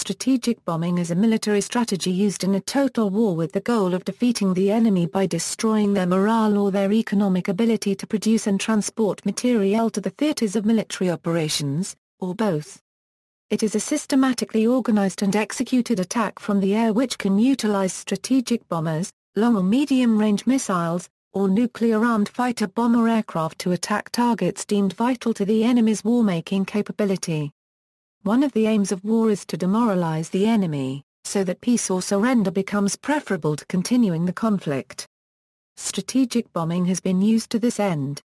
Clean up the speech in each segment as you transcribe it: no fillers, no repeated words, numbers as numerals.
Strategic bombing is a military strategy used in a total war with the goal of defeating the enemy by destroying their morale or their economic ability to produce and transport materiel to the theaters of military operations, or both. It is a systematically organized and executed attack from the air which can utilize strategic bombers, long or medium-range missiles, or nuclear-armed fighter-bomber aircraft to attack targets deemed vital to the enemy's war-making capability. One of the aims of war is to demoralize the enemy, so that peace or surrender becomes preferable to continuing the conflict. Strategic bombing has been used to this end.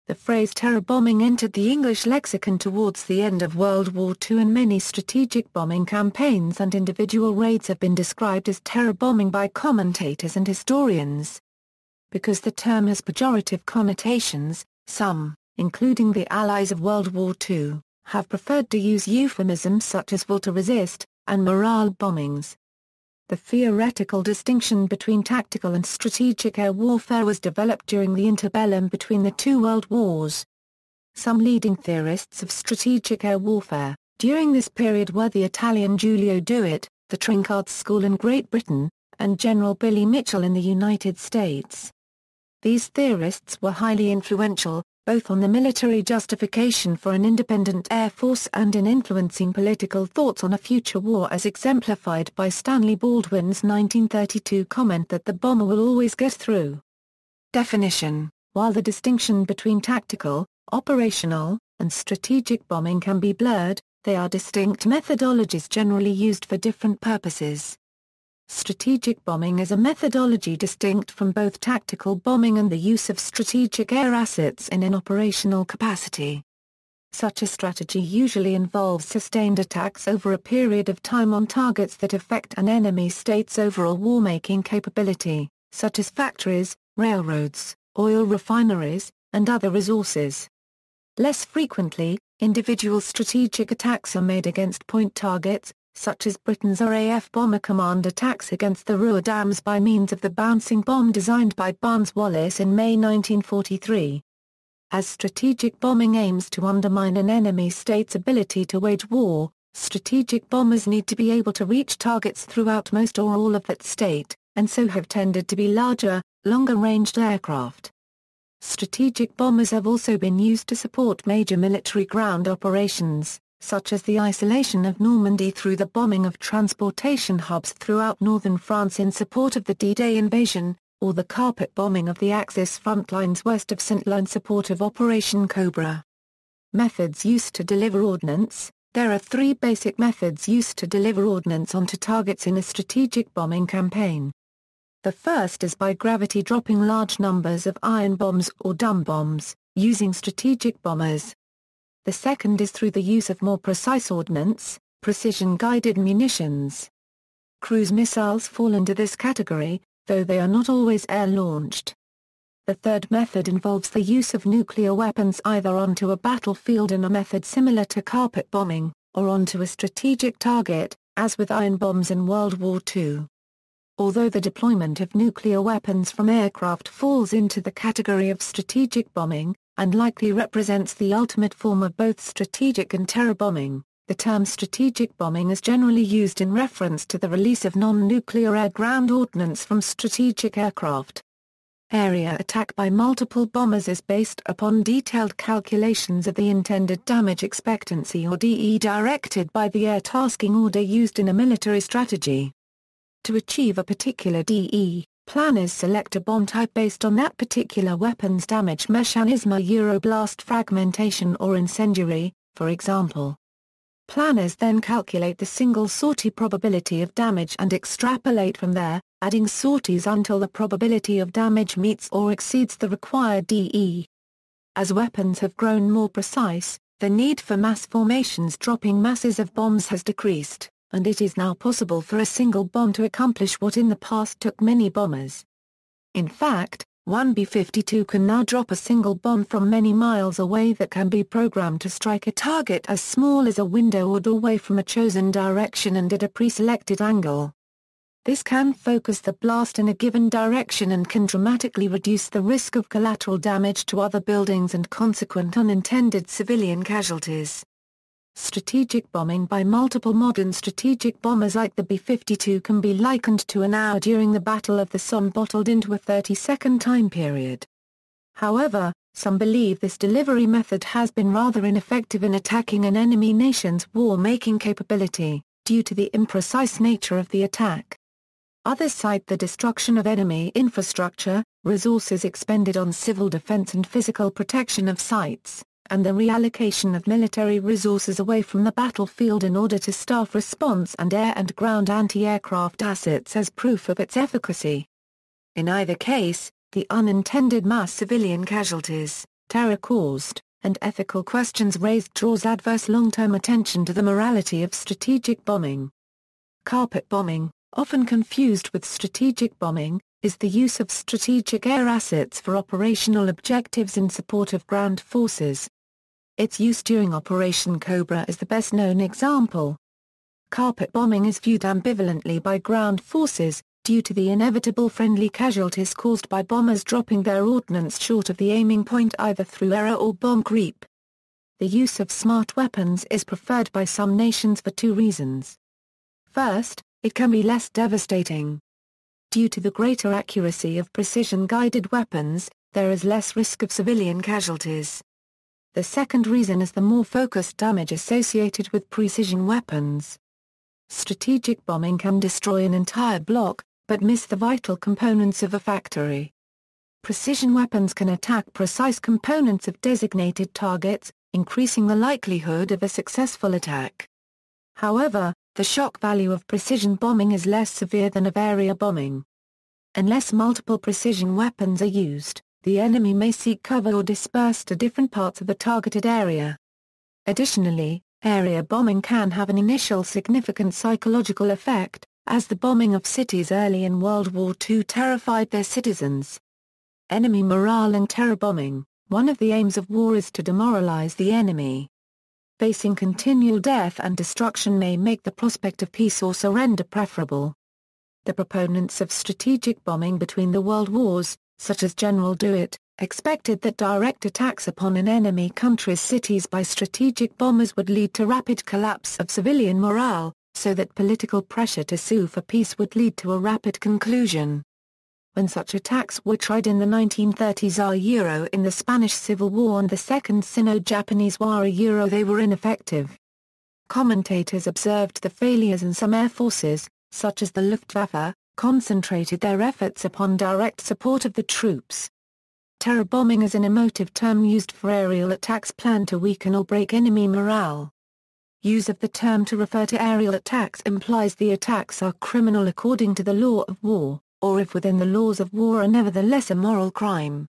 The phrase terror bombing entered the English lexicon towards the end of World War II, and many strategic bombing campaigns and individual raids have been described as terror bombing by commentators and historians. Because the term has pejorative connotations, some, including the Allies of World War II, have preferred to use euphemisms such as will to resist, and morale bombings. The theoretical distinction between tactical and strategic air warfare was developed during the interbellum between the two world wars. Some leading theorists of strategic air warfare, during this period were the Italian Giulio Douhet, the Trenchard School in Great Britain, and General Billy Mitchell in the United States. These theorists were highly influential, both on the military justification for an independent air force and in influencing political thoughts on a future war, as exemplified by Stanley Baldwin's 1932 comment that the bomber will always get through. Definition: while the distinction between tactical, operational, and strategic bombing can be blurred, they are distinct methodologies generally used for different purposes. Strategic bombing is a methodology distinct from both tactical bombing and the use of strategic air assets in an operational capacity. Such a strategy usually involves sustained attacks over a period of time on targets that affect an enemy state's overall war-making capability, such as factories, railroads, oil refineries, and other resources. Less frequently, individual strategic attacks are made against point targets, such as Britain's RAF Bomber Command attacks against the Ruhr dams by means of the bouncing bomb designed by Barnes-Wallis in May 1943. As strategic bombing aims to undermine an enemy state's ability to wage war, strategic bombers need to be able to reach targets throughout most or all of that state, and so have tended to be larger, longer-ranged aircraft. Strategic bombers have also been used to support major military ground operations, such as the isolation of Normandy through the bombing of transportation hubs throughout northern France in support of the D-Day invasion, or the carpet bombing of the Axis front lines west of Saint-Lô in support of Operation Cobra. Methods used to deliver ordnance. There are three basic methods used to deliver ordnance onto targets in a strategic bombing campaign. The first is by gravity dropping large numbers of iron bombs or dumb bombs, using strategic bombers. The second is through the use of more precise ordnance, precision-guided munitions. Cruise missiles fall into this category, though they are not always air-launched. The third method involves the use of nuclear weapons either onto a battlefield in a method similar to carpet bombing, or onto a strategic target, as with iron bombs in World War II. Although the deployment of nuclear weapons from aircraft falls into the category of strategic bombing, and likely represents the ultimate form of both strategic and terror bombing, the term strategic bombing is generally used in reference to the release of non-nuclear air-ground ordnance from strategic aircraft. Area attack by multiple bombers is based upon detailed calculations of the intended damage expectancy or DE directed by the air tasking order used in a military strategy. To achieve a particular DE, planners select a bomb type based on that particular weapon's damage mechanism, blast fragmentation or incendiary, for example. Planners then calculate the single sortie probability of damage and extrapolate from there, adding sorties until the probability of damage meets or exceeds the required DE. As weapons have grown more precise, the need for mass formations dropping masses of bombs has decreased, and it is now possible for a single bomb to accomplish what in the past took many bombers. In fact, one B-52 can now drop a single bomb from many miles away that can be programmed to strike a target as small as a window or doorway from a chosen direction and at a pre-selected angle. This can focus the blast in a given direction and can dramatically reduce the risk of collateral damage to other buildings and consequent unintended civilian casualties. Strategic bombing by multiple modern strategic bombers like the B-52 can be likened to an hour during the Battle of the Somme bottled into a 30-second time period. However, some believe this delivery method has been rather ineffective in attacking an enemy nation's war-making capability, due to the imprecise nature of the attack. Others cite the destruction of enemy infrastructure, resources expended on civil defense and physical protection of sites, and the reallocation of military resources away from the battlefield in order to staff response and air and ground anti-aircraft assets as proof of its efficacy. In either case, the unintended mass civilian casualties, terror caused, and ethical questions raised draws adverse long-term attention to the morality of strategic bombing. Carpet bombing, often confused with strategic bombing, is the use of strategic air assets for operational objectives in support of ground forces. Its use during Operation Cobra is the best-known example. Carpet bombing is viewed ambivalently by ground forces, due to the inevitable friendly casualties caused by bombers dropping their ordnance short of the aiming point either through error or bomb creep. The use of smart weapons is preferred by some nations for two reasons. First, it can be less devastating. Due to the greater accuracy of precision-guided weapons, there is less risk of civilian casualties. The second reason is the more focused damage associated with precision weapons. Strategic bombing can destroy an entire block, but miss the vital components of a factory. Precision weapons can attack precise components of designated targets, increasing the likelihood of a successful attack. However, the shock value of precision bombing is less severe than of area bombing. Unless multiple precision weapons are used, the enemy may seek cover or disperse to different parts of the targeted area. Additionally, area bombing can have an initial significant psychological effect, as the bombing of cities early in World War II terrified their citizens. Enemy morale and terror bombing. One of the aims of war is to demoralize the enemy. Facing continual death and destruction may make the prospect of peace or surrender preferable. The proponents of strategic bombing between the world wars, such as General Douhet, expected that direct attacks upon an enemy country's cities by strategic bombers would lead to rapid collapse of civilian morale, so that political pressure to sue for peace would lead to a rapid conclusion. When such attacks were tried in the 1930s in the Spanish Civil War and the Second Sino-Japanese War they were ineffective. Commentators observed the failures in some air forces, such as the Luftwaffe, concentrated their efforts upon direct support of the troops. Terror bombing is an emotive term used for aerial attacks planned to weaken or break enemy morale. Use of the term to refer to aerial attacks implies the attacks are criminal according to the law of war, or if within the laws of war are nevertheless a moral crime.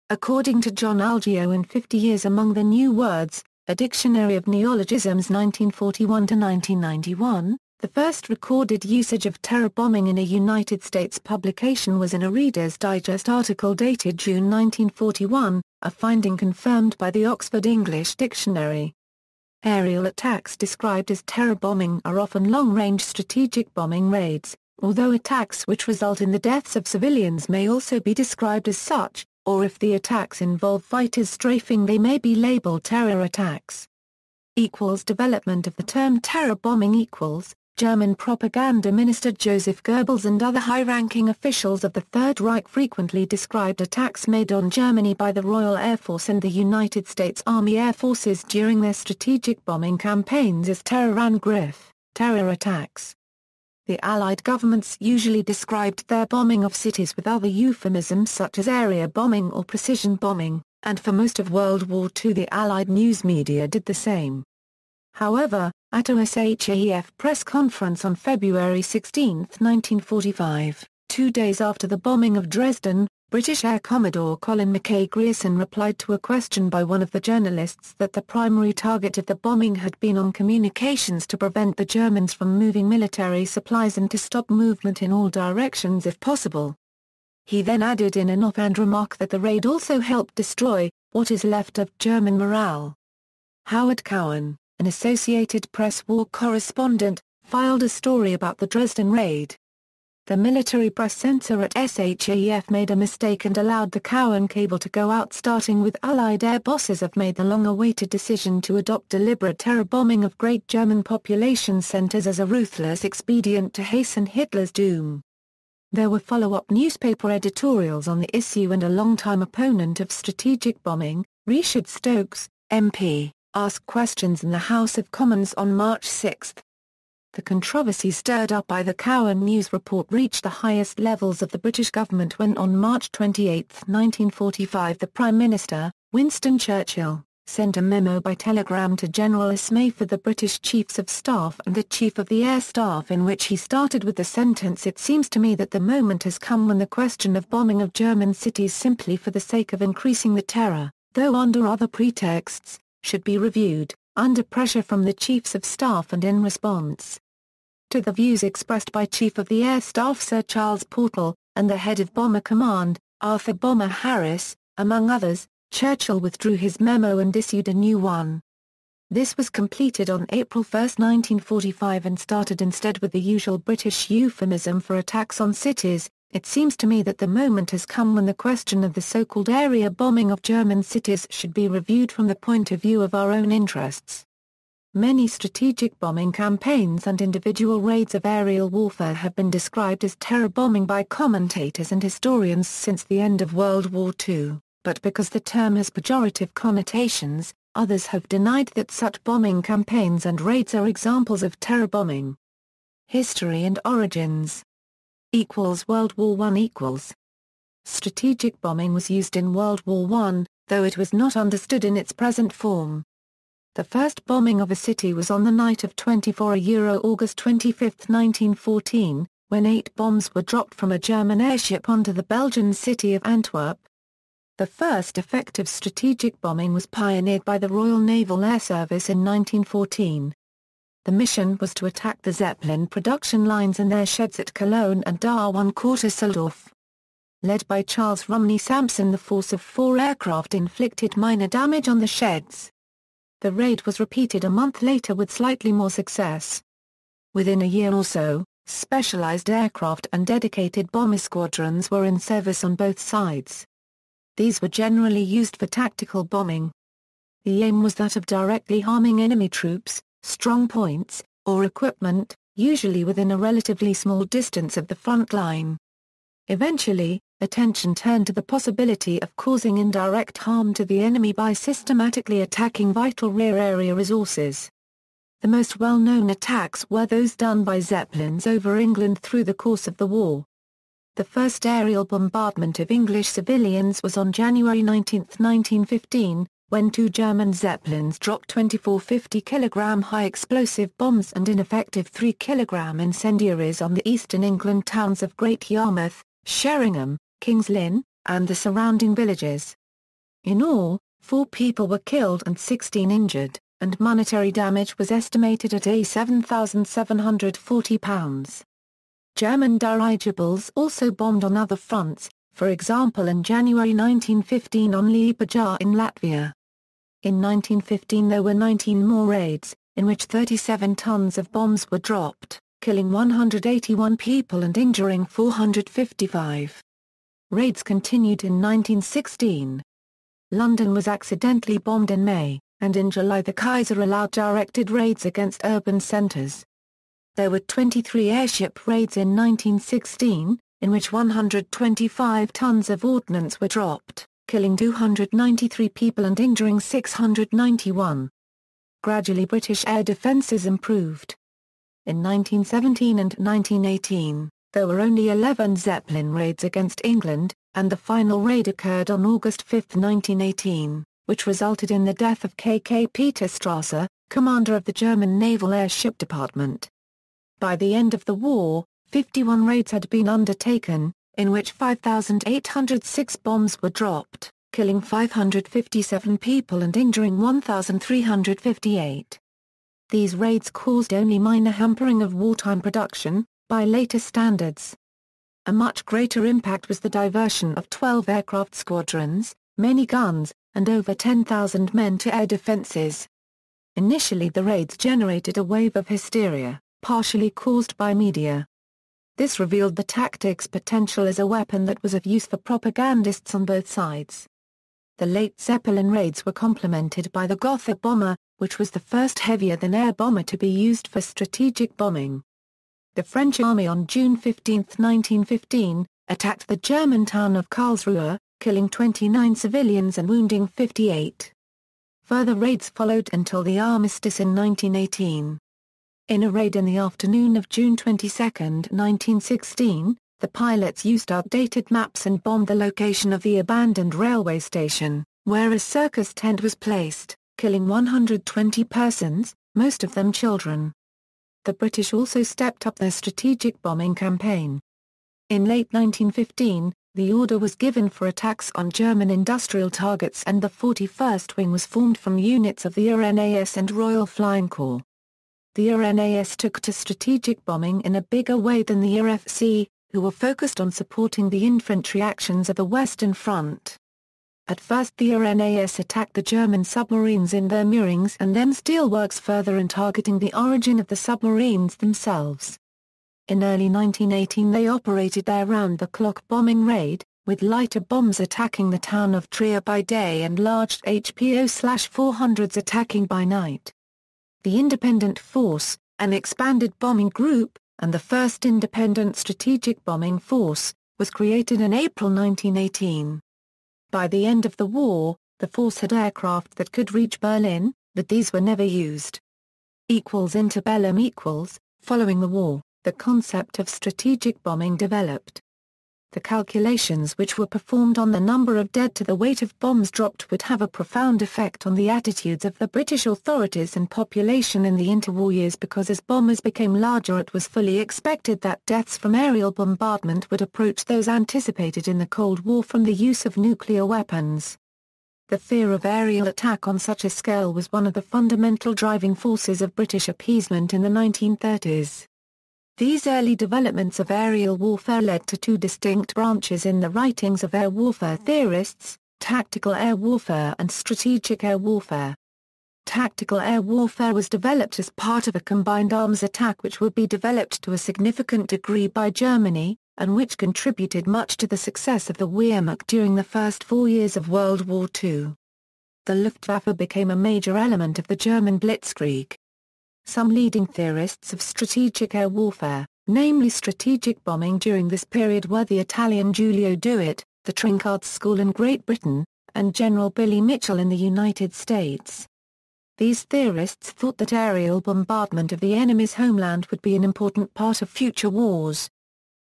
According to John Algeo in 50 Years Among the New Words, a Dictionary of Neologisms 1941-1991, the first recorded usage of terror bombing in a United States publication was in a Reader's Digest article dated June 1941, a finding confirmed by the Oxford English Dictionary. Aerial attacks described as terror bombing are often long-range strategic bombing raids, although attacks which result in the deaths of civilians may also be described as such, or if the attacks involve fighters strafing they may be labeled terror attacks. Development of the term terror bombing German propaganda minister Joseph Goebbels and other high-ranking officials of the Third Reich frequently described attacks made on Germany by the Royal Air Force and the United States Army Air Forces during their strategic bombing campaigns as Terrorangriff, terror attacks. The Allied governments usually described their bombing of cities with other euphemisms such as area bombing or precision bombing, and for most of World War II the Allied news media did the same. However, at a SHAEF press conference on February 16, 1945, 2 days after the bombing of Dresden, British Air Commodore Colin Mackay Grierson replied to a question by one of the journalists that the primary target of the bombing had been on communications to prevent the Germans from moving military supplies and to stop movement in all directions if possible. He then added in an offhand remark that the raid also helped destroy what is left of German morale. Howard Cowan, an Associated Press war correspondent, filed a story about the Dresden raid. The military press censor at SHAEF made a mistake and allowed the Cowan cable to go out, starting with Allied air bosses have made the long-awaited decision to adopt deliberate terror bombing of great German population centers as a ruthless expedient to hasten Hitler's doom. There were follow-up newspaper editorials on the issue, and a longtime opponent of strategic bombing, Richard Stokes, MP, asked questions in the House of Commons on March 6. The controversy stirred up by the Cowan News report reached the highest levels of the British government when on March 28, 1945 the Prime Minister, Winston Churchill, sent a memo by telegram to General Ismay for the British Chiefs of Staff and the Chief of the Air Staff, in which he started with the sentence, "It seems to me that the moment has come when the question of bombing of German cities simply for the sake of increasing the terror, though under other pretexts, should be reviewed, under pressure from the Chiefs of Staff and in response to the views expressed by Chief of the Air Staff Sir Charles Portal, and the head of Bomber Command, Arthur Bomber Harris, among others." Churchill withdrew his memo and issued a new one. This was completed on April 1, 1945, and started instead with the usual British euphemism for attacks on cities, "It seems to me that the moment has come when the question of the so-called area bombing of German cities should be reviewed from the point of view of our own interests." Many strategic bombing campaigns and individual raids of aerial warfare have been described as terror bombing by commentators and historians since the end of World War II. But because the term has pejorative connotations, others have denied that such bombing campaigns and raids are examples of terror bombing. History and origins. World War I. Strategic bombing was used in World War I, though it was not understood in its present form. The first bombing of a city was on the night of 24 August 25, 1914, when 8 bombs were dropped from a German airship onto the Belgian city of Antwerp. The first effective strategic bombing was pioneered by the Royal Naval Air Service in 1914. The mission was to attack the Zeppelin production lines and their sheds at Cologne and Darwin-Courteseldorf. Led by Charles Rumney Sampson, the force of 4 aircraft inflicted minor damage on the sheds. The raid was repeated a month later with slightly more success. Within a year or so, specialized aircraft and dedicated bomber squadrons were in service on both sides. These were generally used for tactical bombing. The aim was that of directly harming enemy troops, strong points, or equipment, usually within a relatively small distance of the front line. Eventually, attention turned to the possibility of causing indirect harm to the enemy by systematically attacking vital rear area resources. The most well-known attacks were those done by Zeppelins over England through the course of the war. The first aerial bombardment of English civilians was on January 19, 1915, when 2 German Zeppelins dropped 24 50-kilogram high-explosive bombs and ineffective 3-kilogram incendiaries on the eastern England towns of Great Yarmouth, Sheringham, Kings Lynn, and the surrounding villages. In all, 4 people were killed and 16 injured, and monetary damage was estimated at £7,740. German dirigibles also bombed on other fronts, for example in January 1915 on Liepaja in Latvia. In 1915 there were 19 more raids, in which 37 tons of bombs were dropped, killing 181 people and injuring 455. Raids continued in 1916. London was accidentally bombed in May, and in July the Kaiser allowed directed raids against urban centres. There were 23 airship raids in 1916, in which 125 tons of ordnance were dropped, killing 293 people and injuring 691. Gradually British air defences improved. In 1917 and 1918, there were only 11 Zeppelin raids against England, and the final raid occurred on August 5, 1918, which resulted in the death of K.K. Peter Strasser, commander of the German Naval Airship Department. By the end of the war, 51 raids had been undertaken, in which 5,806 bombs were dropped, killing 557 people and injuring 1,358. These raids caused only minor hampering of wartime production, by later standards. A much greater impact was the diversion of 12 aircraft squadrons, many guns, and over 10,000 men to air defences. Initially the raids generated a wave of hysteria, partially caused by media. This revealed the tactic's potential as a weapon that was of use for propagandists on both sides. The late Zeppelin raids were complemented by the Gotha bomber, which was the first heavier-than-air bomber to be used for strategic bombing. The French army on June 15, 1915, attacked the German town of Karlsruhe, killing 29 civilians and wounding 58. Further raids followed until the armistice in 1918. In a raid in the afternoon of June 22, 1916, the pilots used outdated maps and bombed the location of the abandoned railway station, where a circus tent was placed, killing 120 persons, most of them children. The British also stepped up their strategic bombing campaign. In late 1915, the order was given for attacks on German industrial targets and the 41st Wing was formed from units of the RNAS and Royal Flying Corps. The RNAS took to strategic bombing in a bigger way than the RFC, who were focused on supporting the infantry actions of the Western Front. At first the RNAS attacked the German submarines in their moorings and then steelworks, further in targeting the origin of the submarines themselves. In early 1918 they operated their round-the-clock bombing raid, with lighter bombs attacking the town of Trier by day and large HPO-400s attacking by night. The Independent Force, an expanded bombing group, and the first independent strategic bombing force, was created in April 1918. By the end of the war, the force had aircraft that could reach Berlin, but these were never used. Interbellum following the war, the concept of strategic bombing developed. The calculations which were performed on the number of dead to the weight of bombs dropped would have a profound effect on the attitudes of the British authorities and population in the interwar years, because as bombers became larger it was fully expected that deaths from aerial bombardment would approach those anticipated in the Cold War from the use of nuclear weapons. The fear of aerial attack on such a scale was one of the fundamental driving forces of British appeasement in the 1930s. These early developments of aerial warfare led to two distinct branches in the writings of air warfare theorists: tactical air warfare and strategic air warfare. Tactical air warfare was developed as part of a combined arms attack which would be developed to a significant degree by Germany, and which contributed much to the success of the Wehrmacht during the first 4 years of World War II. The Luftwaffe became a major element of the German Blitzkrieg. Some leading theorists of strategic air warfare, namely strategic bombing during this period, were the Italian Giulio Douhet, the Trenchard School in Great Britain, and General Billy Mitchell in the United States. These theorists thought that aerial bombardment of the enemy's homeland would be an important part of future wars.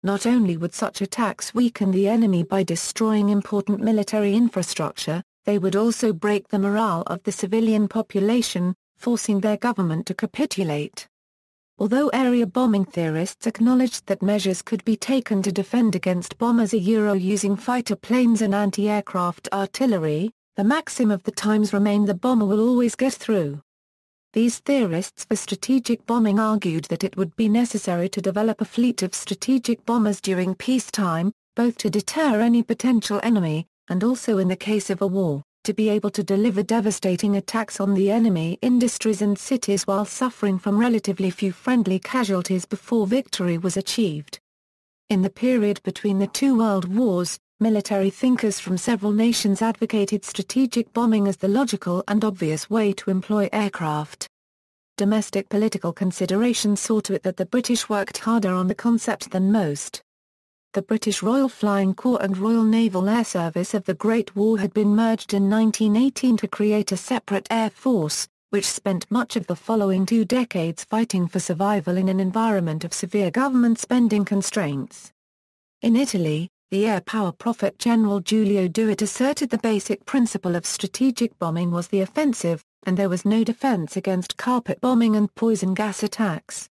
Not only would such attacks weaken the enemy by destroying important military infrastructure, they would also break the morale of the civilian population, forcing their government to capitulate. Although area bombing theorists acknowledged that measures could be taken to defend against bombers using fighter planes and anti-aircraft artillery, the maxim of the times remained the bomber will always get through. These theorists for strategic bombing argued that it would be necessary to develop a fleet of strategic bombers during peacetime, both to deter any potential enemy, and also in the case of a war, to be able to deliver devastating attacks on the enemy industries and cities while suffering from relatively few friendly casualties before victory was achieved. In the period between the two world wars, military thinkers from several nations advocated strategic bombing as the logical and obvious way to employ aircraft. Domestic political considerations saw to it that the British worked harder on the concept than most. The British Royal Flying Corps and Royal Naval Air Service of the Great War had been merged in 1918 to create a separate air force, which spent much of the following 2 decades fighting for survival in an environment of severe government spending constraints. In Italy, the air power prophet General Giulio Douhet asserted the basic principle of strategic bombing was the offensive, and there was no defense against carpet bombing and poison gas attacks.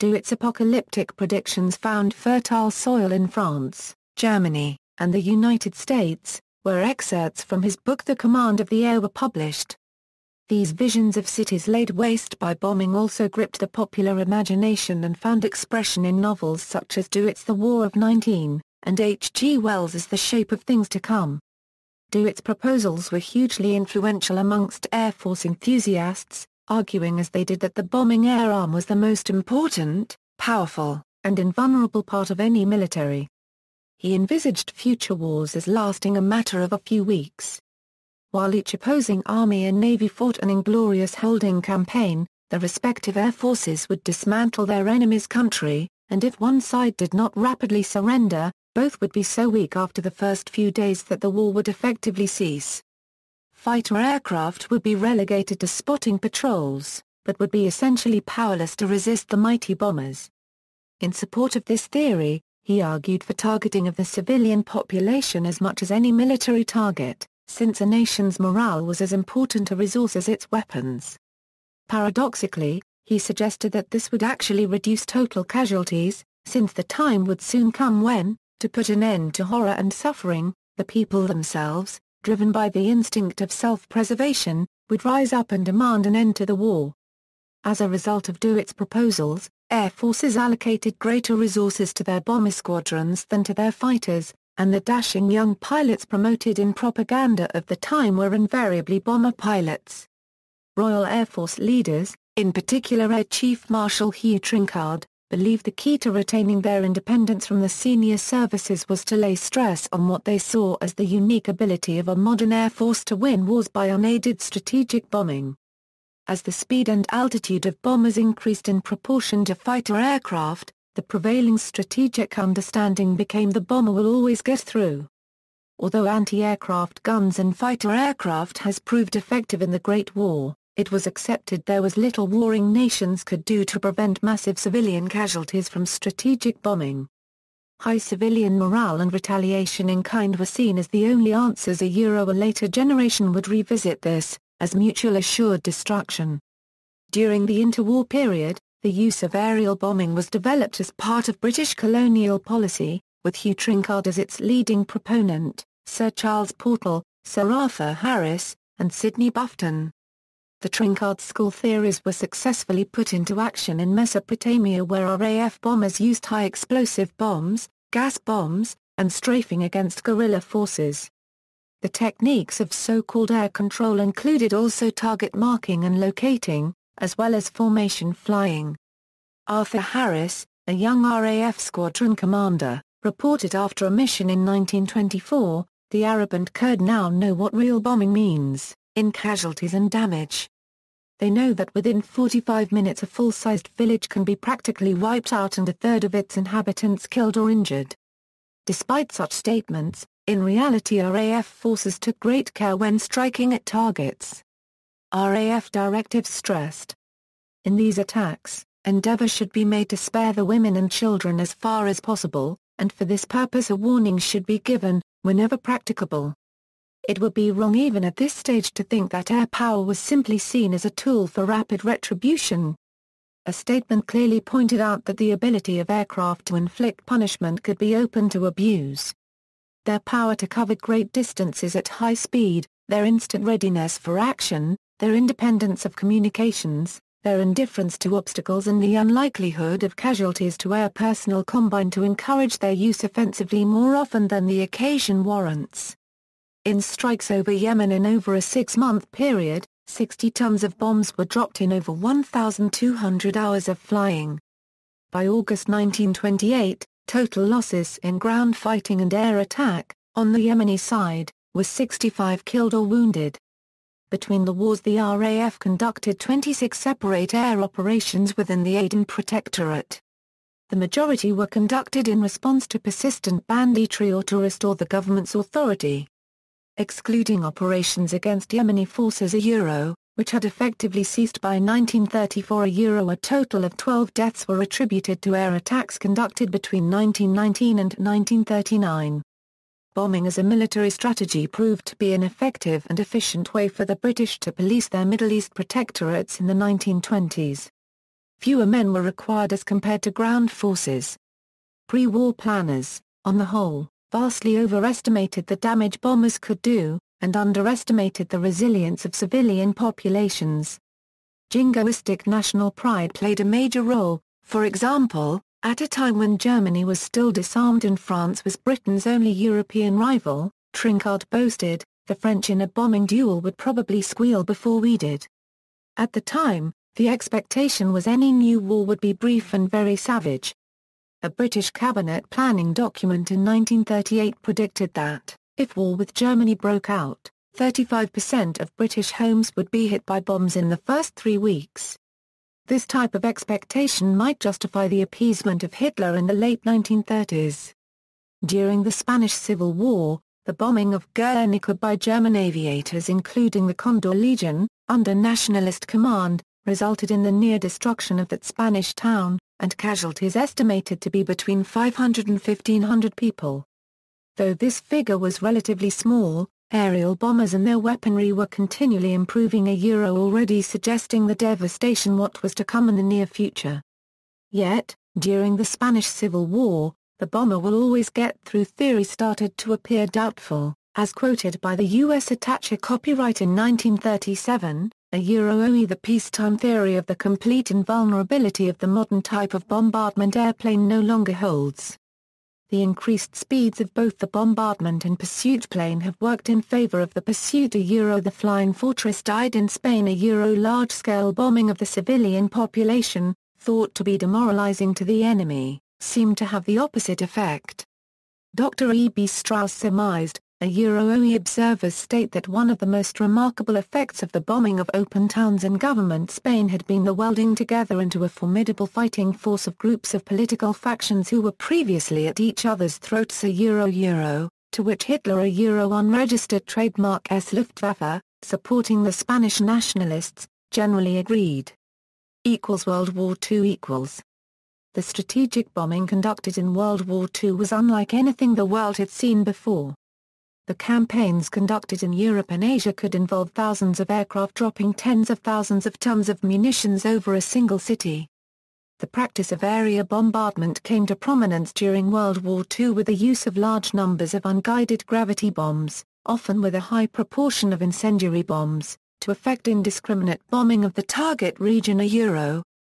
Douhet's apocalyptic predictions found fertile soil in France, Germany, and the United States, where excerpts from his book The Command of the Air were published. These visions of cities laid waste by bombing also gripped the popular imagination and found expression in novels such as Douhet's The War of 19, and H. G. Wells' The Shape of Things to Come. Douhet's proposals were hugely influential amongst Air Force enthusiasts, arguing as they did that the bombing air arm was the most important, powerful, and invulnerable part of any military. He envisaged future wars as lasting a matter of a few weeks. While each opposing army and navy fought an inglorious holding campaign, the respective air forces would dismantle their enemy's country, and if one side did not rapidly surrender, both would be so weak after the first few days that the war would effectively cease. Fighter aircraft would be relegated to spotting patrols, but would be essentially powerless to resist the mighty bombers. In support of this theory, he argued for targeting of the civilian population as much as any military target, since a nation's morale was as important a resource as its weapons. Paradoxically, he suggested that this would actually reduce total casualties, since the time would soon come when, to put an end to horror and suffering, the people themselves, driven by the instinct of self-preservation, would rise up and demand an end to the war. As a result of DeWitt's proposals, air forces allocated greater resources to their bomber squadrons than to their fighters, and the dashing young pilots promoted in propaganda of the time were invariably bomber pilots. Royal Air Force leaders, in particular Air Chief Marshal Hugh Trenchard, believed the key to retaining their independence from the senior services was to lay stress on what they saw as the unique ability of a modern air force to win wars by unaided strategic bombing. As the speed and altitude of bombers increased in proportion to fighter aircraft, the prevailing strategic understanding became the bomber will always get through. Although anti-aircraft guns and fighter aircraft has proved effective in the Great War, it was accepted there was little warring nations could do to prevent massive civilian casualties from strategic bombing. High civilian morale and retaliation in kind were seen as the only answers. A later generation would revisit this, as mutual assured destruction. During the interwar period, the use of aerial bombing was developed as part of British colonial policy, with Hugh Trenchard as its leading proponent, Sir Charles Portal, Sir Arthur Harris, and Sidney Bufton. The Trenchard school theories were successfully put into action in Mesopotamia, where RAF bombers used high explosive bombs, gas bombs, and strafing against guerrilla forces. The techniques of so-called air control included also target marking and locating, as well as formation flying. Arthur Harris, a young RAF squadron commander, reported after a mission in 1924, "The Arab and Kurd now know what real bombing means, in casualties and damage. They know that within 45 minutes a full-sized village can be practically wiped out and a third of its inhabitants killed or injured." Despite such statements, in reality RAF forces took great care when striking at targets. RAF directives stressed, "In these attacks, endeavor should be made to spare the women and children as far as possible, and for this purpose a warning should be given, whenever practicable." It would be wrong even at this stage to think that air power was simply seen as a tool for rapid retribution. A statement clearly pointed out that the ability of aircraft to inflict punishment could be open to abuse. Their power to cover great distances at high speed, their instant readiness for action, their independence of communications, their indifference to obstacles and the unlikelihood of casualties to air personnel combine to encourage their use offensively more often than the occasion warrants. In strikes over Yemen in over a 6-month period, 60 tons of bombs were dropped in over 1,200 hours of flying. By August 1928, total losses in ground fighting and air attack, on the Yemeni side, were 65 killed or wounded. Between the wars the RAF conducted 26 separate air operations within the Aden Protectorate. The majority were conducted in response to persistent banditry or to restore the government's authority. Excluding operations against Yemeni forces which had effectively ceased by 1934 a total of 12 deaths were attributed to air attacks conducted between 1919 and 1939. Bombing as a military strategy proved to be an effective and efficient way for the British to police their Middle East protectorates in the 1920s. Fewer men were required as compared to ground forces. Pre-war planners, on the whole, vastly overestimated the damage bombers could do, and underestimated the resilience of civilian populations. Jingoistic national pride played a major role, for example, at a time when Germany was still disarmed and France was Britain's only European rival. Trenchard boasted, "The French in a bombing duel would probably squeal before we did." At the time, the expectation was any new war would be brief and very savage. a British cabinet planning document in 1938 predicted that, if war with Germany broke out, 35% of British homes would be hit by bombs in the first 3 weeks. This type of expectation might justify the appeasement of Hitler in the late 1930s. During the Spanish Civil War, the bombing of Guernica by German aviators including the Condor Legion, under nationalist command, resulted in the near destruction of that Spanish town, and casualties estimated to be between 500 and 1,500 people. Though this figure was relatively small, aerial bombers and their weaponry were continually improving, already suggesting the devastation what was to come in the near future. Yet, during the Spanish Civil War, the bomber will always get through theory started to appear doubtful, as quoted by the U.S. attaché copyright in 1937, only the peacetime theory of the complete invulnerability of the modern type of bombardment airplane no longer holds. The increased speeds of both the bombardment and pursuit plane have worked in favor of the pursuit. The Flying Fortress died in Spain. Large-scale bombing of the civilian population, thought to be demoralizing to the enemy, seemed to have the opposite effect. Dr. E. B. Strauss surmised, only observers state that one of the most remarkable effects of the bombing of open towns in government Spain had been the welding together into a formidable fighting force of groups of political factions who were previously at each other's throats. To which Hitler unregistered trademark S. Luftwaffe, supporting the Spanish nationalists, generally agreed. World War II. The strategic bombing conducted in World War II was unlike anything the world had seen before. The campaigns conducted in Europe and Asia could involve thousands of aircraft dropping tens of thousands of tons of munitions over a single city. The practice of area bombardment came to prominence during World War II with the use of large numbers of unguided gravity bombs, often with a high proportion of incendiary bombs, to effect indiscriminate bombing of the target region.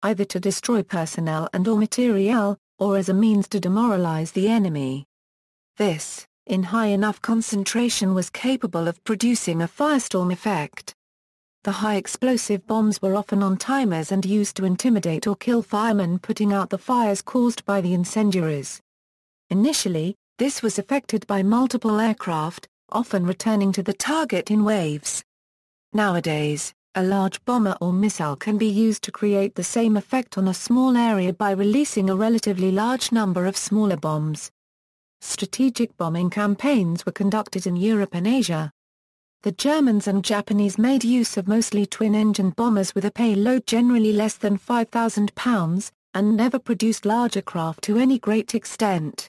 Either to destroy personnel and/or materiel, or as a means to demoralize the enemy. This, in high enough concentration, was capable of producing a firestorm effect. The high explosive bombs were often on timers and used to intimidate or kill firemen putting out the fires caused by the incendiaries. Initially, this was effected by multiple aircraft, often returning to the target in waves. Nowadays, a large bomber or missile can be used to create the same effect on a small area by releasing a relatively large number of smaller bombs. Strategic bombing campaigns were conducted in Europe and Asia. The Germans and Japanese made use of mostly twin-engined bombers with a payload generally less than 5,000 pounds, and never produced larger craft to any great extent.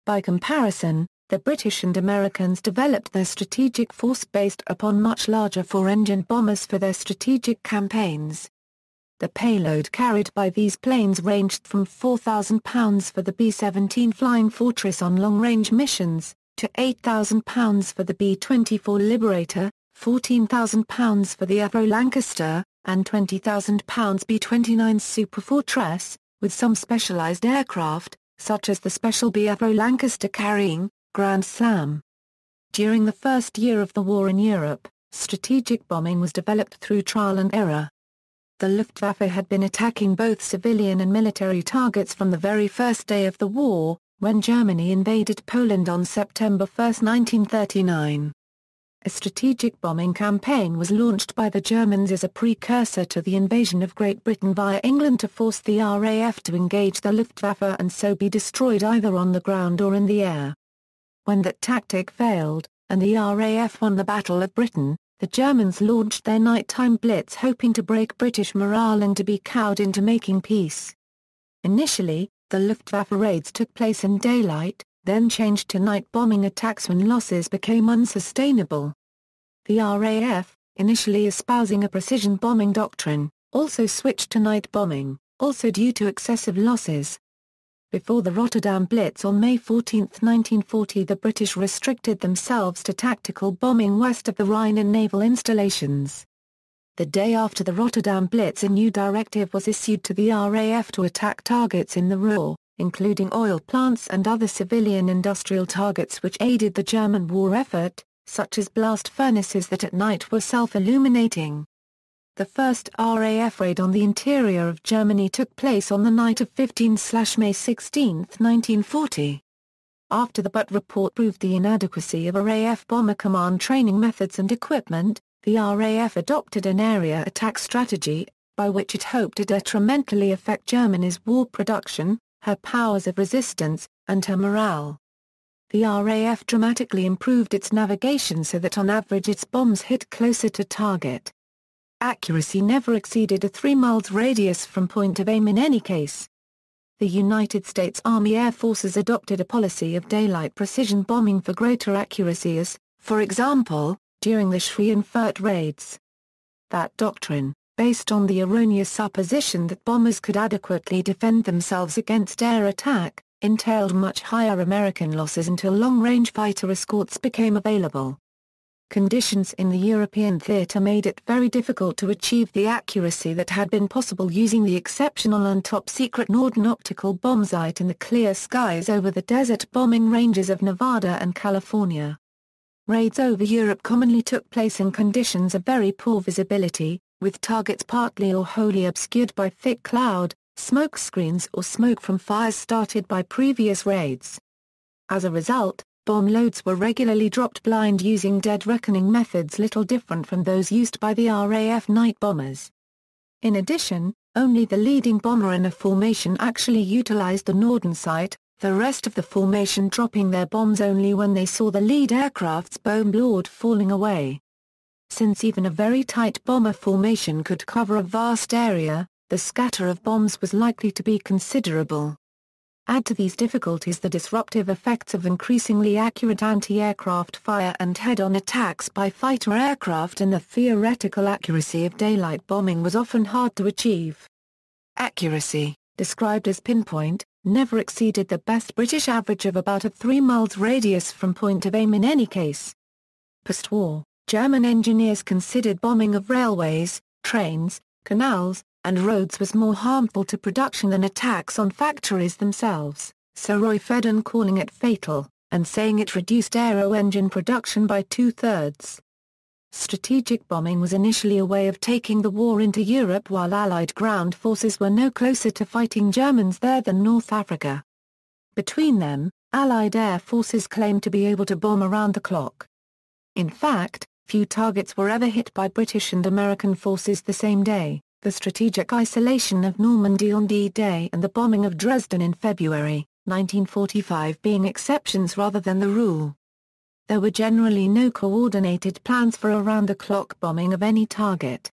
By comparison, the British and Americans developed their strategic force based upon much larger four-engined bombers for their strategic campaigns. The payload carried by these planes ranged from 4,000 pounds for the B-17 Flying Fortress on long-range missions, to 8,000 pounds for the B-24 Liberator, 14,000 pounds for the Avro Lancaster, and 20,000 pounds B-29 Superfortress, with some specialized aircraft, such as the special B Avro Lancaster carrying Grand Slam. During the first year of the war in Europe, strategic bombing was developed through trial and error. The Luftwaffe had been attacking both civilian and military targets from the very first day of the war, when Germany invaded Poland on September 1, 1939. A strategic bombing campaign was launched by the Germans as a precursor to the invasion of Great Britain via England to force the RAF to engage the Luftwaffe and so be destroyed either on the ground or in the air. When that tactic failed, and the RAF won the Battle of Britain, the Germans launched their nighttime blitz hoping to break British morale and to be cowed into making peace. Initially, the Luftwaffe raids took place in daylight, then changed to night bombing attacks when losses became unsustainable. The RAF, initially espousing a precision bombing doctrine, also switched to night bombing, also due to excessive losses. Before the Rotterdam Blitz on May 14, 1940, the British restricted themselves to tactical bombing west of the Rhine and naval installations. The day after the Rotterdam Blitz, a new directive was issued to the RAF to attack targets in the Ruhr, including oil plants and other civilian industrial targets which aided the German war effort, such as blast furnaces that at night were self-illuminating. The first RAF raid on the interior of Germany took place on the night of 15/May 16, 1940. After the Butt report proved the inadequacy of RAF bomber command training methods and equipment, the RAF adopted an area attack strategy, by which it hoped to detrimentally affect Germany's war production, her powers of resistance, and her morale. The RAF dramatically improved its navigation so that on average its bombs hit closer to target. Accuracy never exceeded a 3 miles radius from point of aim in any case. The United States Army Air Forces adopted a policy of daylight precision bombing for greater accuracy as, for example, during the Schweinfurt raids. That doctrine, based on the erroneous supposition that bombers could adequately defend themselves against air attack, entailed much higher American losses until long-range fighter escorts became available. Conditions in the European theater made it very difficult to achieve the accuracy that had been possible using the exceptional and top-secret Norden optical bomb sight in the clear skies over the desert bombing ranges of Nevada and California. Raids over Europe commonly took place in conditions of very poor visibility, with targets partly or wholly obscured by thick cloud, smoke screens or smoke from fires started by previous raids. As a result, bomb loads were regularly dropped blind using dead reckoning methods little different from those used by the RAF night bombers. In addition, only the leading bomber in a formation actually utilized the Norden sight, the rest of the formation dropping their bombs only when they saw the lead aircraft's bomb load falling away. Since even a very tight bomber formation could cover a vast area, the scatter of bombs was likely to be considerable. Add to these difficulties the disruptive effects of increasingly accurate anti-aircraft fire and head-on attacks by fighter aircraft, and the theoretical accuracy of daylight bombing was often hard to achieve. Accuracy, described as pinpoint, never exceeded the best British average of about a 3 miles radius from point of aim in any case. Post-war, German engineers considered bombing of railways, trains, canals, and roads was more harmful to production than attacks on factories themselves, Sir Roy Fedden calling it fatal, and saying it reduced aero engine production by 2/3. Strategic bombing was initially a way of taking the war into Europe while Allied ground forces were no closer to fighting Germans there than North Africa. Between them, Allied air forces claimed to be able to bomb around the clock. In fact, few targets were ever hit by British and American forces the same day, the strategic isolation of Normandy on D-Day and the bombing of Dresden in February 1945 being exceptions rather than the rule. There were generally no coordinated plans for around-the-clock bombing of any target.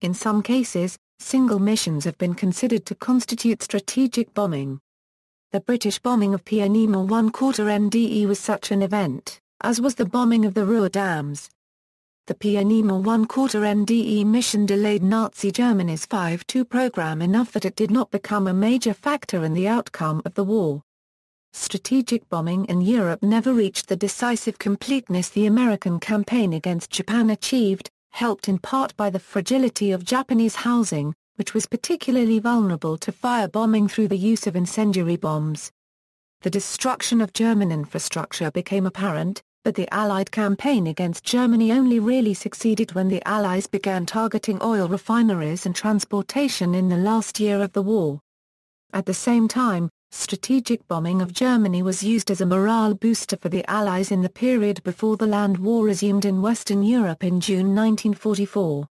In some cases, single missions have been considered to constitute strategic bombing. The British bombing of Peenemünde 1/4 NDE was such an event, as was the bombing of the Ruhr dams. The Peenemünde 1/4 NDE mission delayed Nazi Germany's 5-2 program enough that it did not become a major factor in the outcome of the war. Strategic bombing in Europe never reached the decisive completeness the American campaign against Japan achieved, helped in part by the fragility of Japanese housing, which was particularly vulnerable to firebombing through the use of incendiary bombs. The destruction of German infrastructure became apparent, but the Allied campaign against Germany only really succeeded when the Allies began targeting oil refineries and transportation in the last year of the war. At the same time, strategic bombing of Germany was used as a morale booster for the Allies in the period before the land war resumed in Western Europe in June 1944.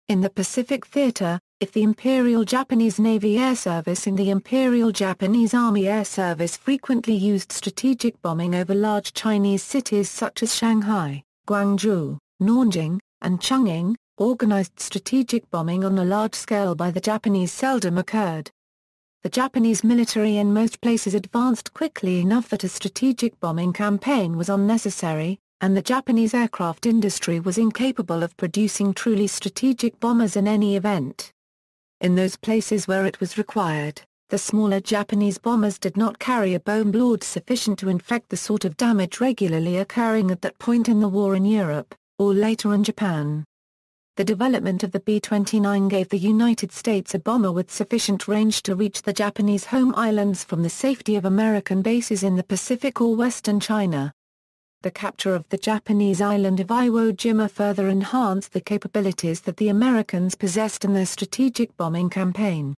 In the Pacific Theater, if the Imperial Japanese Navy Air Service and the Imperial Japanese Army Air Service frequently used strategic bombing over large Chinese cities such as Shanghai, Guangzhou, Nanjing, and Chongqing, organized strategic bombing on a large scale by the Japanese seldom occurred. The Japanese military in most places advanced quickly enough that a strategic bombing campaign was unnecessary, and the Japanese aircraft industry was incapable of producing truly strategic bombers in any event. In those places where it was required, the smaller Japanese bombers did not carry a bomb load sufficient to inflict the sort of damage regularly occurring at that point in the war in Europe, or later in Japan. The development of the B-29 gave the United States a bomber with sufficient range to reach the Japanese home islands from the safety of American bases in the Pacific or Western China. The capture of the Japanese island of Iwo Jima further enhanced the capabilities that the Americans possessed in their strategic bombing campaign.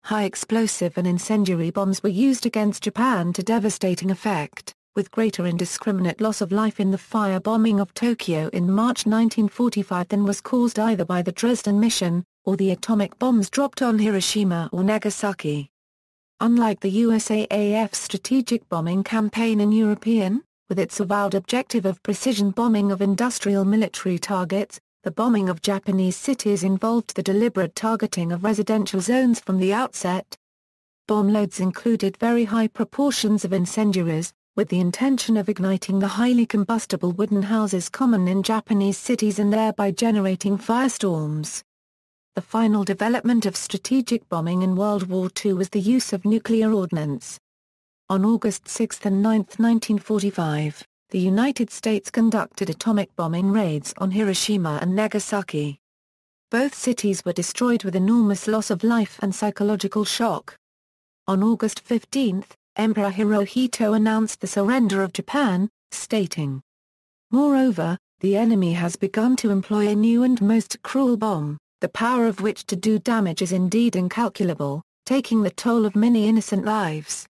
High explosive and incendiary bombs were used against Japan to devastating effect, with greater indiscriminate loss of life in the firebombing of Tokyo in March 1945 than was caused either by the Dresden mission, or the atomic bombs dropped on Hiroshima or Nagasaki. Unlike the USAAF strategic bombing campaign in European, with its avowed objective of precision bombing of industrial military targets, the bombing of Japanese cities involved the deliberate targeting of residential zones from the outset. Bomb loads included very high proportions of incendiaries, with the intention of igniting the highly combustible wooden houses common in Japanese cities and thereby generating firestorms. The final development of strategic bombing in World War II was the use of nuclear ordnance. On August 6 and 9, 1945, the United States conducted atomic bombing raids on Hiroshima and Nagasaki. Both cities were destroyed with enormous loss of life and psychological shock. On August 15, Emperor Hirohito announced the surrender of Japan, stating, "Moreover, the enemy has begun to employ a new and most cruel bomb, the power of which to do damage is indeed incalculable, taking the toll of many innocent lives.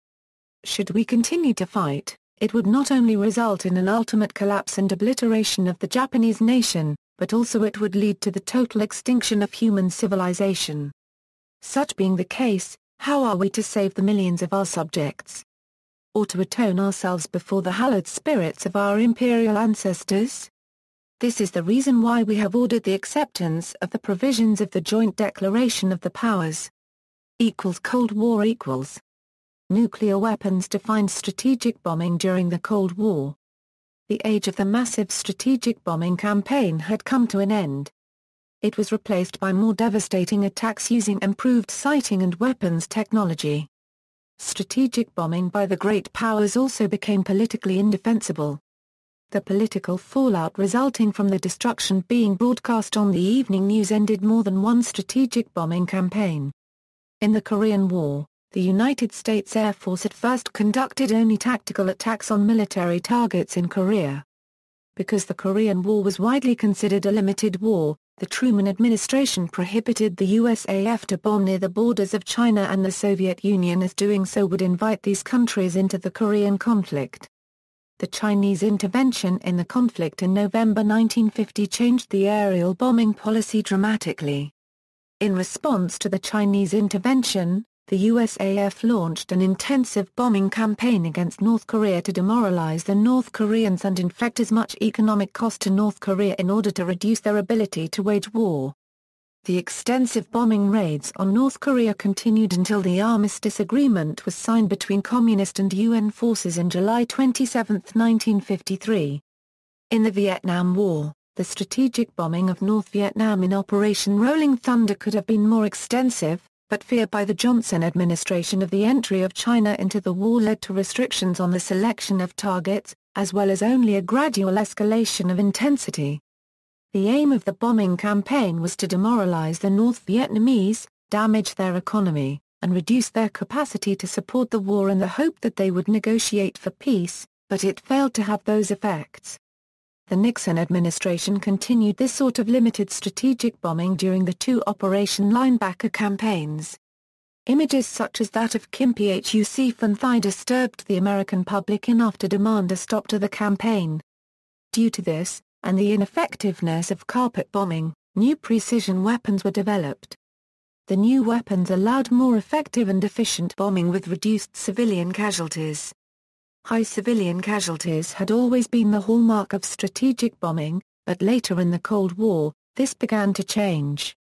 Should we continue to fight, it would not only result in an ultimate collapse and obliteration of the Japanese nation, but also it would lead to the total extinction of human civilization. Such being the case, how are we to save the millions of our subjects? Or to atone ourselves before the hallowed spirits of our imperial ancestors? This is the reason why we have ordered the acceptance of the provisions of the Joint Declaration of the Powers. Cold War equals. Nuclear weapons defined strategic bombing during the Cold War. The age of the massive strategic bombing campaign had come to an end. It was replaced by more devastating attacks using improved sighting and weapons technology. Strategic bombing by the great powers also became politically indefensible. The political fallout resulting from the destruction being broadcast on the evening news ended more than one strategic bombing campaign. In the Korean War, the United States Air Force at first conducted only tactical attacks on military targets in Korea. Because the Korean War was widely considered a limited war, the Truman administration prohibited the USAF to bomb near the borders of China and the Soviet Union, as doing so would invite these countries into the Korean conflict. The Chinese intervention in the conflict in November 1950 changed the aerial bombing policy dramatically. In response to the Chinese intervention, the USAF launched an intensive bombing campaign against North Korea to demoralize the North Koreans and inflict as much economic cost to North Korea in order to reduce their ability to wage war. The extensive bombing raids on North Korea continued until the armistice agreement was signed between Communist and UN forces in July 27, 1953. In the Vietnam War, the strategic bombing of North Vietnam in Operation Rolling Thunder could have been more extensive, but fear by the Johnson administration of the entry of China into the war led to restrictions on the selection of targets, as well as only a gradual escalation of intensity. The aim of the bombing campaign was to demoralize the North Vietnamese, damage their economy, and reduce their capacity to support the war in the hope that they would negotiate for peace, but it failed to have those effects. The Nixon administration continued this sort of limited strategic bombing during the two Operation Linebacker campaigns. Images such as that of Kim Phusif and Thai disturbed the American public enough to demand a stop to the campaign. Due to this, and the ineffectiveness of carpet bombing, new precision weapons were developed. The new weapons allowed more effective and efficient bombing with reduced civilian casualties. High civilian casualties had always been the hallmark of strategic bombing, but later in the Cold War, this began to change.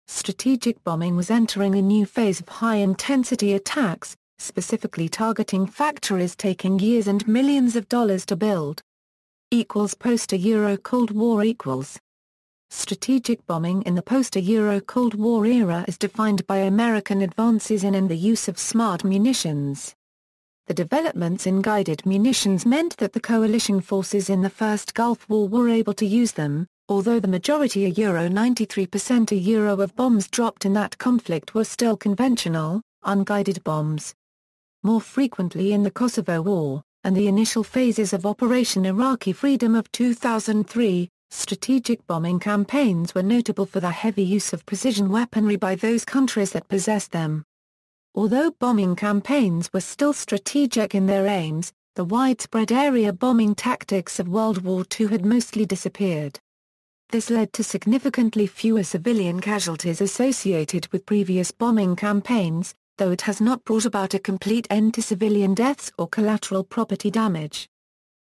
Strategic bombing was entering a new phase of high-intensity attacks, specifically targeting factories taking years and millions of dollars to build. Post-Euro Cold War equals. Strategic bombing in the post-Euro Cold War era is defined by American advances in and the use of smart munitions. The developments in guided munitions meant that the coalition forces in the First Gulf War were able to use them, although the majority (93% of bombs dropped in that conflict were still conventional, unguided bombs. More frequently in the Kosovo War, and the initial phases of Operation Iraqi Freedom of 2003, strategic bombing campaigns were notable for the heavy use of precision weaponry by those countries that possessed them. Although bombing campaigns were still strategic in their aims, the widespread area bombing tactics of World War II had mostly disappeared. This led to significantly fewer civilian casualties associated with previous bombing campaigns, though it has not brought about a complete end to civilian deaths or collateral property damage.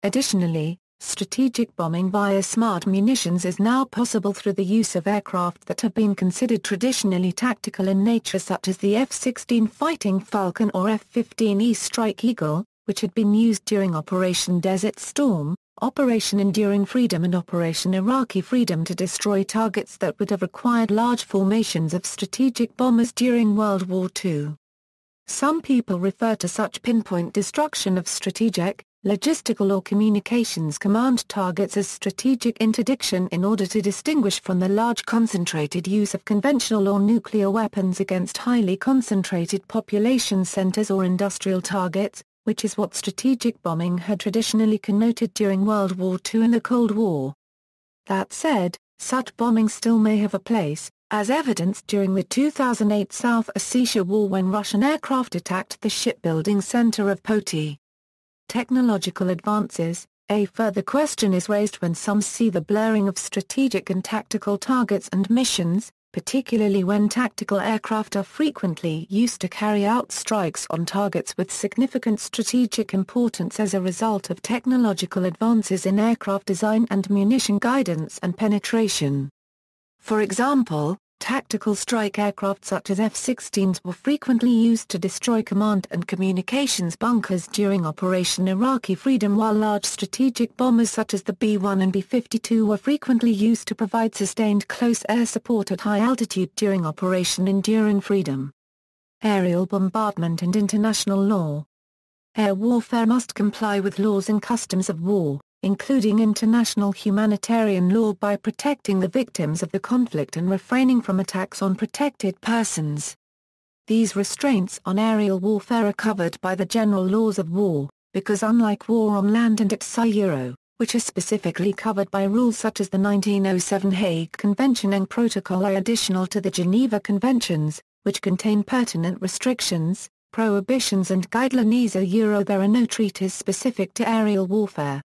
Additionally, strategic bombing via smart munitions is now possible through the use of aircraft that have been considered traditionally tactical in nature, such as the F-16 Fighting Falcon or F-15E Strike Eagle, which had been used during Operation Desert Storm, Operation Enduring Freedom and Operation Iraqi Freedom to destroy targets that would have required large formations of strategic bombers during World War II. Some people refer to such pinpoint destruction of strategic, logistical or communications command targets as strategic interdiction in order to distinguish from the large concentrated use of conventional or nuclear weapons against highly concentrated population centers or industrial targets, which is what strategic bombing had traditionally connoted during World War II and the Cold War. That said, such bombing still may have a place, as evidenced during the 2008 South Ossetia War when Russian aircraft attacked the shipbuilding center of Poti. Technological advances. A further question is raised when some see the blurring of strategic and tactical targets and missions, particularly when tactical aircraft are frequently used to carry out strikes on targets with significant strategic importance as a result of technological advances in aircraft design and munition guidance and penetration. For example, tactical strike aircraft such as F-16s were frequently used to destroy command and communications bunkers during Operation Iraqi Freedom, while large strategic bombers such as the B-1 and B-52 were frequently used to provide sustained close air support at high altitude during Operation Enduring Freedom. Aerial bombardment and international law. Air warfare must comply with laws and customs of war, including international humanitarian law, by protecting the victims of the conflict and refraining from attacks on protected persons. These restraints on aerial warfare are covered by the general laws of war, because unlike war on land and at sea, which are specifically covered by rules such as the 1907 Hague Convention and Protocol I additional to the Geneva Conventions, which contain pertinent restrictions, prohibitions and guidelines, there are no treaties specific to aerial warfare.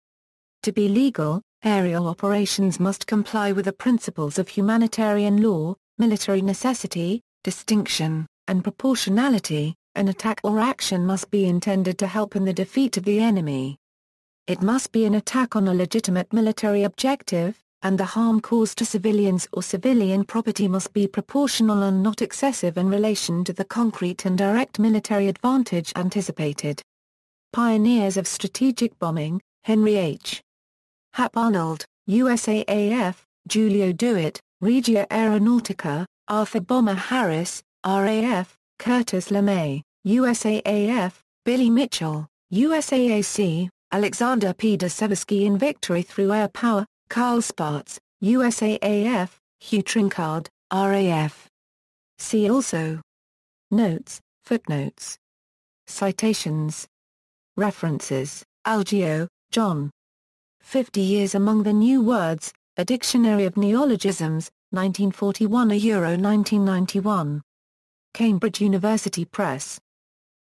To be legal, aerial operations must comply with the principles of humanitarian law, military necessity, distinction, and proportionality. An attack or action must be intended to help in the defeat of the enemy. It must be an attack on a legitimate military objective, and the harm caused to civilians or civilian property must be proportional and not excessive in relation to the concrete and direct military advantage anticipated. Pioneers of strategic bombing: Henry H. Hap Arnold, USAAF, Julio Dewitt, Regia Aeronautica, Arthur Bomber Harris, RAF, Curtis LeMay, USAAF, Billy Mitchell, USAAC, Alexander P. Dosevsky in Victory Through Air Power, Carl Sparts, USAAF, Hugh Trincard, RAF. See also: Notes, footnotes. Citations. References: Algeo, John. 50 Years Among the New Words, A Dictionary of Neologisms, 1941 1991. Cambridge University Press.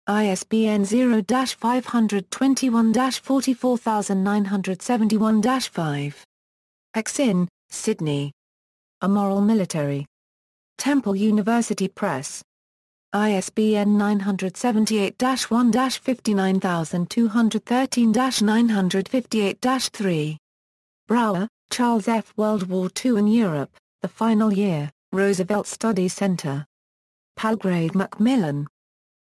ISBN 0-521-44971-5. Exin, Sydney. A Moral Military. Temple University Press. ISBN 978-1-59213-958-3. Brower, Charles F. World War II in Europe, The Final Year, Roosevelt Study Center. Palgrave Macmillan.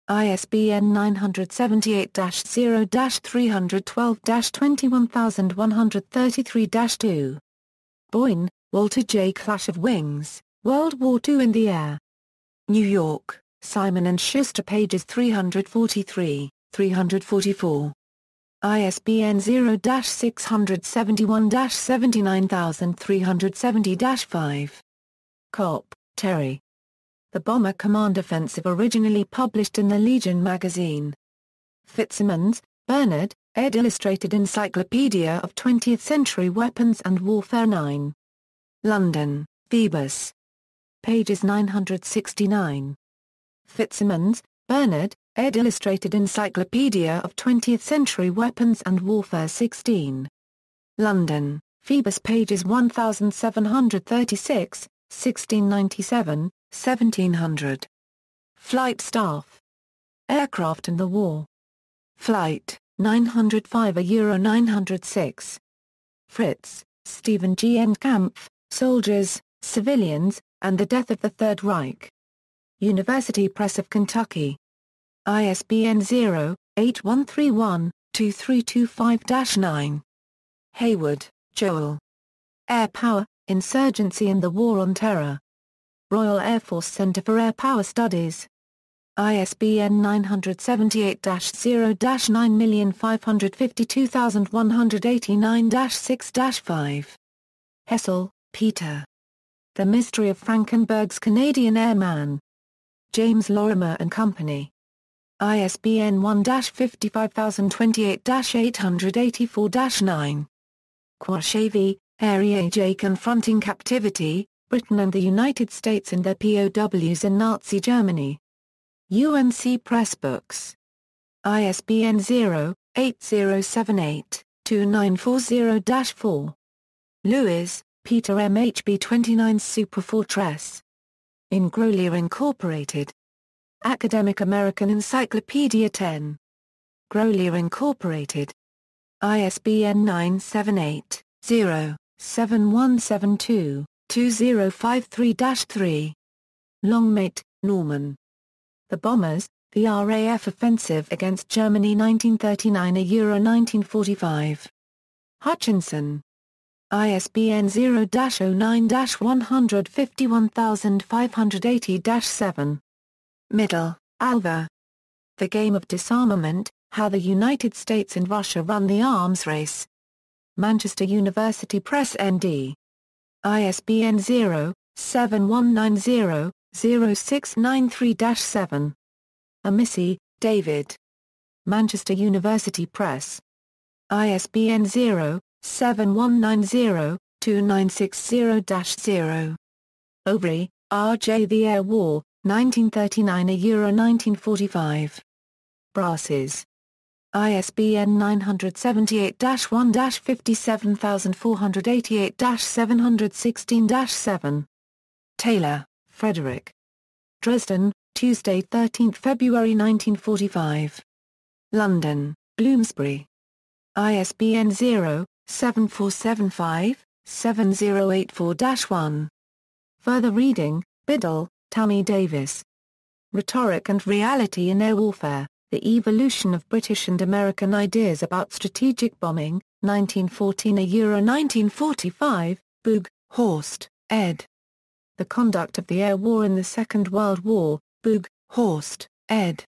ISBN 978-0-312-21133-2. Boyne, Walter J. Clash of Wings, World War II in the Air. New York, Simon & Schuster, pages 343, 344. ISBN 0-671-79370-5. Kopp, Terry. The Bomber Command Offensive, originally published in the Legion magazine. Fitzsimmons, Bernard, ed. Illustrated Encyclopedia of 20th Century Weapons and Warfare 9. London, Phoebus. Pages 969. Fitzsimmons, Bernard, ed. Illustrated Encyclopedia of 20th Century Weapons and Warfare 16. London, Phoebus. Pages 1736, 1697, 1700. Flight Staff. Aircraft and the War. Flight, 905 Euro 906. Fritz, Stephen G. Endkampf, Soldiers, Civilians, and the Death of the Third Reich. University Press of Kentucky. ISBN 0-8131-2325-9. Hayward, Joel. Air Power, Insurgency and the War on Terror. Royal Air Force Center for Air Power Studies. ISBN 978-0-9552189-6-5. Hessel, Peter. The Mystery of Frankenberg's Canadian Airman. James Lorimer and Company. ISBN 1-55028-884-9. Kwarshavy, Area J. Confronting Captivity, Britain and the United States and their POWs in Nazi Germany. UNC Press Books. ISBN 0-8078-2940-4. Lewis, Peter M. HB 29 Superfortress. In Grolier Incorporated. Academic American Encyclopedia 10. Grolier Incorporated. ISBN 978-0-7172-2053-3. Longmate, Norman. The Bombers, the RAF Offensive Against Germany 1939 Euro 1945. Hutchinson. ISBN 0-09-151580-7. Middle, Alva. The Game of Disarmament, How the United States and Russia Run the Arms Race. Manchester University Press ND. ISBN 0-7190-0693-7. Amici, David. Manchester University Press. ISBN 0-7190-2960-0. Overy, R.J. The Air War, 1939 Euro 1945. Brasses. ISBN 978-1-57488-716-7. Taylor, Frederick. Dresden, Tuesday 13 February 1945. London, Bloomsbury. ISBN 0-7475-7084-1. Further reading, Biddle, Tammy Davis. Rhetoric and Reality in Air Warfare, The Evolution of British and American Ideas About Strategic Bombing, 1914 Euro 1945, Boog, Horst, ed. The Conduct of the Air War in the Second World War, Boog, Horst, ed.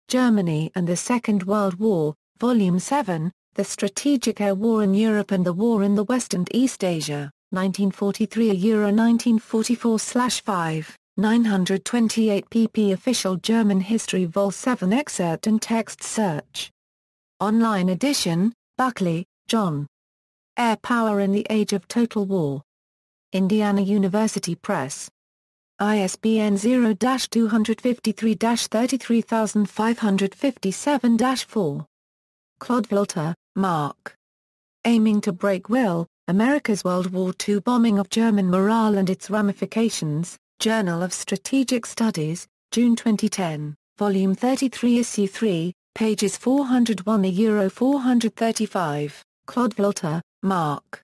Germany and the Second World War, Volume 7, The Strategic Air War in Europe and the War in the West and East Asia, 1943 Euro 1944/5. 928 pp. Official German History Vol 7 excerpt and text search. Online edition, Buckley, John. Air Power in the Age of Total War. Indiana University Press. ISBN 0-253-33557-4. Clodvilter, Mark. Aiming to Break Will, America's World War II Bombing of German Morale and Its Ramifications, Journal of Strategic Studies, June 2010, Volume 33 Issue 3, pages 401 Euro 435, Clodvilter, Mark.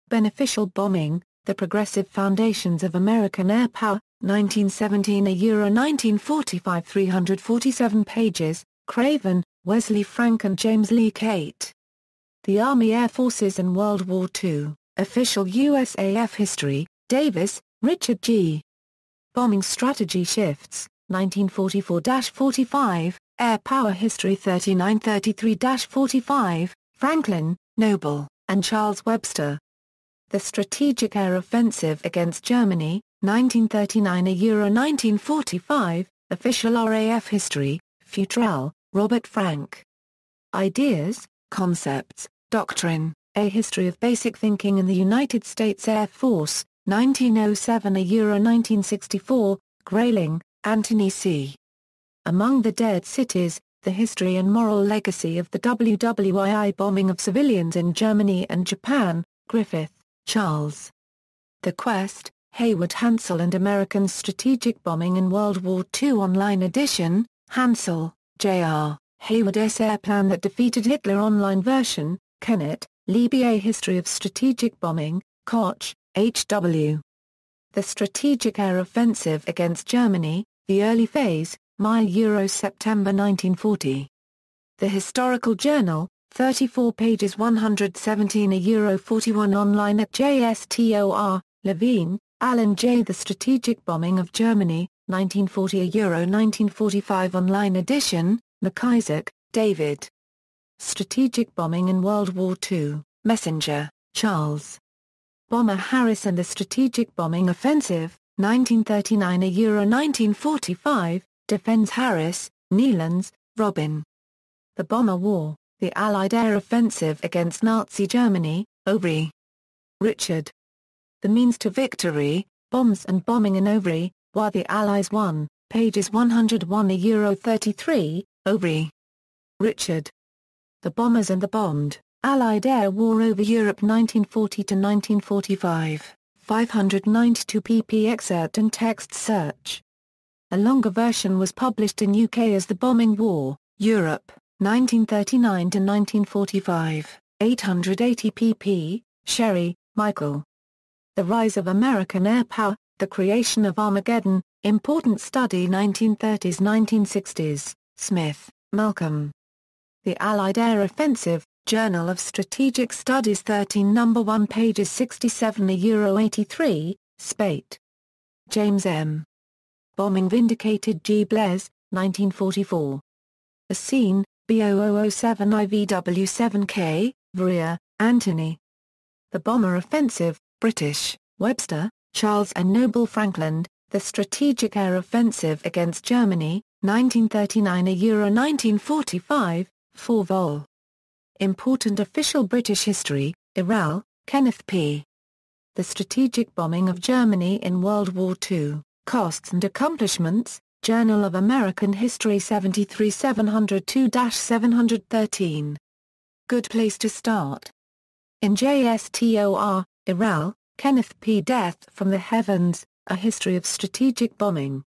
Beneficial Bombing, The Progressive Foundations of American Air Power, 1917 Euro 1945 347 pages, Craven, Wesley Frank and James Lee Cate. The Army Air Forces in World War II, Official USAF History, Davis, Richard G. Bombing Strategy Shifts, 1944-45, Air Power History 3933-45, Franklin, Noble, and Charles Webster. The Strategic Air Offensive Against Germany, 1939 Euro 1945, Official RAF History, Futrell, Robert Frank. Ideas, Concepts, Doctrine, A History of Basic Thinking in the United States Air Force, 1907–1964, Grayling, Anthony C. Among the Dead Cities, The History and Moral Legacy of the WWII Bombing of Civilians in Germany and Japan, Griffith, Charles. The Quest, Hayward Hansel and American Strategic Bombing in World War II Online Edition, Hansel, J.R., Hayward's Airplan That Defeated Hitler Online Version, Kennett, Libby A History of Strategic Bombing, Koch, H.W. The Strategic Air Offensive Against Germany, The Early Phase, September 1940. The Historical Journal, 34 pages 117 €41 online at JSTOR, Levine, Alan J. The Strategic Bombing of Germany, 1940 1945 online edition, McIsaac, David. Strategic Bombing in World War II, Messenger, Charles. Bomber Harris and the Strategic Bombing Offensive, 1939 1945, Defends Harris, Neelands, Robin. The Bomber War, The Allied Air Offensive Against Nazi Germany, Overy. Richard. The Means to Victory, Bombs and Bombing in Overy, Why the Allies Won, pages 101–33, Overy. Richard. The Bombers and the Bombed, Allied Air War over Europe 1940–1945, 592 pp. Excerpt and text search. A longer version was published in UK as The Bombing War, Europe, 1939–1945, 880 pp. Sherry, Michael. The Rise of American Air Power, The Creation of Armageddon, Important Study 1930s–1960s, Smith, Malcolm. The Allied Air Offensive, Journal of Strategic Studies 13 No. 1 pages 67–83, Spate. James M. Bombing Vindicated G. Blaise, 1944. A Scene, B0007 IVW7K, Vrea, Anthony. The Bomber Offensive, British, Webster, Charles and Noble Frankland, The Strategic Air Offensive Against Germany, 1939–1945, 4 vol. Important Official British History, Irrell, Kenneth P. The Strategic Bombing of Germany in World War II, Costs and Accomplishments, Journal of American History 73 702–713. Good place to start. In JSTOR, Irrell, Kenneth P. Death from the Heavens, A History of Strategic Bombing.